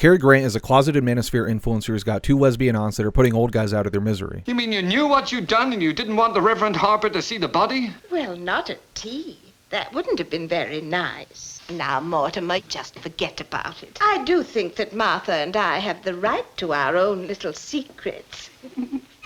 Cary Grant is a closeted manosphere influencer who's got 2 lesbian aunts that are putting old guys out of their misery. You mean you knew what you'd done and you didn't want the Reverend Harper to see the body? Well, not at tea. That wouldn't have been very nice. Now, Mortimer, just forget about it. I do think that Martha and I have the right to our own little secrets.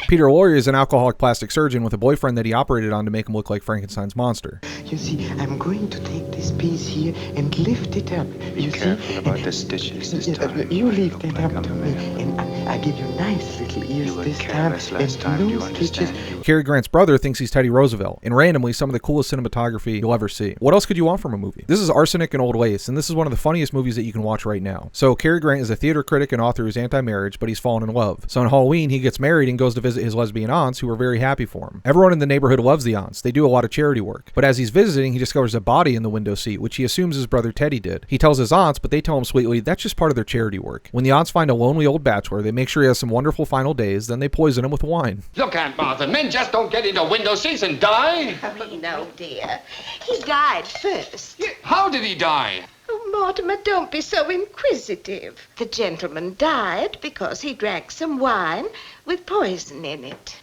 Peter Lorre is an alcoholic plastic surgeon with a boyfriend that he operated on to make him look like Frankenstein's monster. You see, I'm going to take this piece here and lift it up. Be careful about the stitches this time. You lift that up to me, and I give you nice little ears this time, last time, and do you no stitches. understand? Cary Grant's brother thinks he's Teddy Roosevelt, and randomly some of the coolest cinematography you'll ever see. What else could you want from a movie? This is Arsenic and Old Lace, and this is one of the funniest movies that you can watch right now. So Cary Grant is a theater critic and author who's anti-marriage, but he's fallen in love. So on Halloween, he gets married and goes to visit his lesbian aunts, who are very happy for him. Everyone in the neighborhood loves the aunts. They do a lot of charity work. But as he's visiting, he discovers a body in the window seat, which he assumes his brother Teddy did. He tells his aunts, but they tell him sweetly that's just part of their charity work. When the aunts find a lonely old bachelor, they make sure he has some wonderful final days, then they poison him with wine. Look, Aunt Martha, men just don't get into window seats and die. No, dear. He died first. How did he die? Oh, Mortimer, don't be so inquisitive. The gentleman died because he drank some wine with poison in it.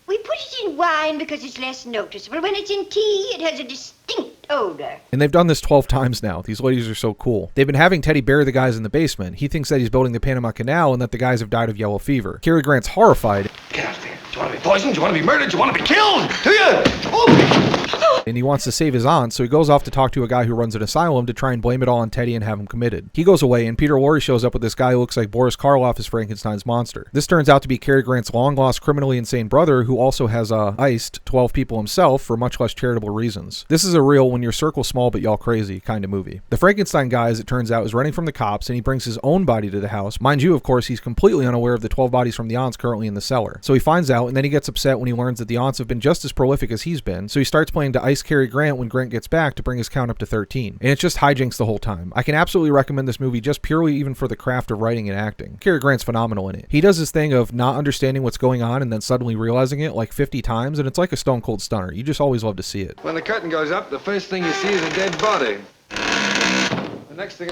We put it in wine because it's less noticeable. When it's in tea, it has a distinct odor. And they've done this 12 times now. These ladies are so cool. They've been having Teddy bury the guys in the basement. He thinks that he's building the Panama Canal and that the guys have died of yellow fever. Cary Grant's horrified. Get out of there. Do you want to be poisoned? Do you want to be murdered? Do you want to be killed? Do you? Oh! And he wants to save his aunt, so he goes off to talk to a guy who runs an asylum to try and blame it all on Teddy and have him committed. He goes away, and Peter Lorre shows up with this guy who looks like Boris Karloff as Frankenstein's monster. This turns out to be Cary Grant's long-lost criminally insane brother, who also has iced 12 people himself for much less charitable reasons. This is a real when your circle's small but y'all crazy kind of movie. The Frankenstein guy, as it turns out, is running from the cops, and he brings his own body to the house. Mind you, of course, he's completely unaware of the 12 bodies from the aunts currently in the cellar. So he finds out, and then he gets upset when he learns that the aunts have been just as prolific as he's been, so he starts planning to ice Cary Grant when Grant gets back to bring his count up to 13. And it's just hijinks the whole time. I can absolutely recommend this movie just purely even for the craft of writing and acting. Cary Grant's phenomenal in it. He does this thing of not understanding what's going on and then suddenly realizing it like 50 times, and it's like a stone cold stunner. You just always love to see it. When the curtain goes up, the first thing you see is a dead body. The next thing...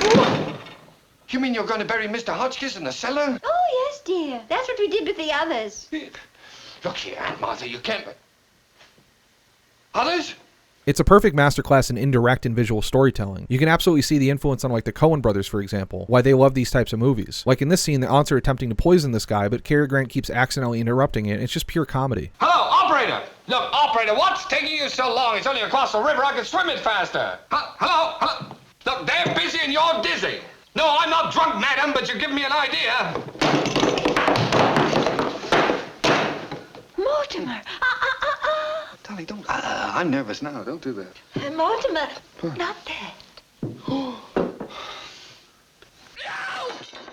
Ooh. You mean you're going to bury Mr. Hotchkiss in the cellar? Oh, yes, dear. That's what we did with the others. Look here, Aunt Martha, you can't... Others? It's a perfect masterclass in indirect and visual storytelling. You can absolutely see the influence on like the Coen brothers, for example, why they love these types of movies. Like in this scene, the aunts are attempting to poison this guy, but Cary Grant keeps accidentally interrupting it. It's just pure comedy. Hello, operator! Look, operator, what's taking you so long? It's only across the river. I can swim it faster. Hello? Look, they're busy and you're dizzy. No, I'm not drunk, madam, but you're giving me an idea. Mortimer! Dolly, don't... I'm nervous now. Don't do that. Mortimer, not that.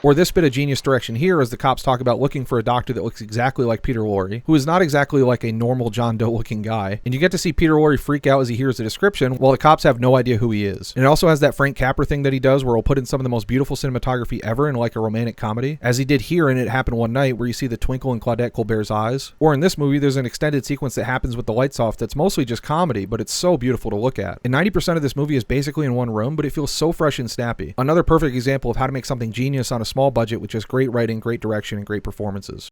Or this bit of genius direction here as the cops talk about looking for a doctor that looks exactly like Peter Lorre, who is not exactly like a normal John Doe looking guy, and you get to see Peter Lorre freak out as he hears the description while the cops have no idea who he is. And it also has that Frank Capra thing that he does where he'll put in some of the most beautiful cinematography ever in like a romantic comedy, as he did here in It Happened One Night, where you see the twinkle in Claudette Colbert's eyes. Or in this movie, there's an extended sequence that happens with the lights off that's mostly just comedy, but it's so beautiful to look at. And 90% of this movie is basically in one room, but it feels so fresh and snappy. Another perfect example of how to make something genius on a small budget with just great writing, great direction, and great performances.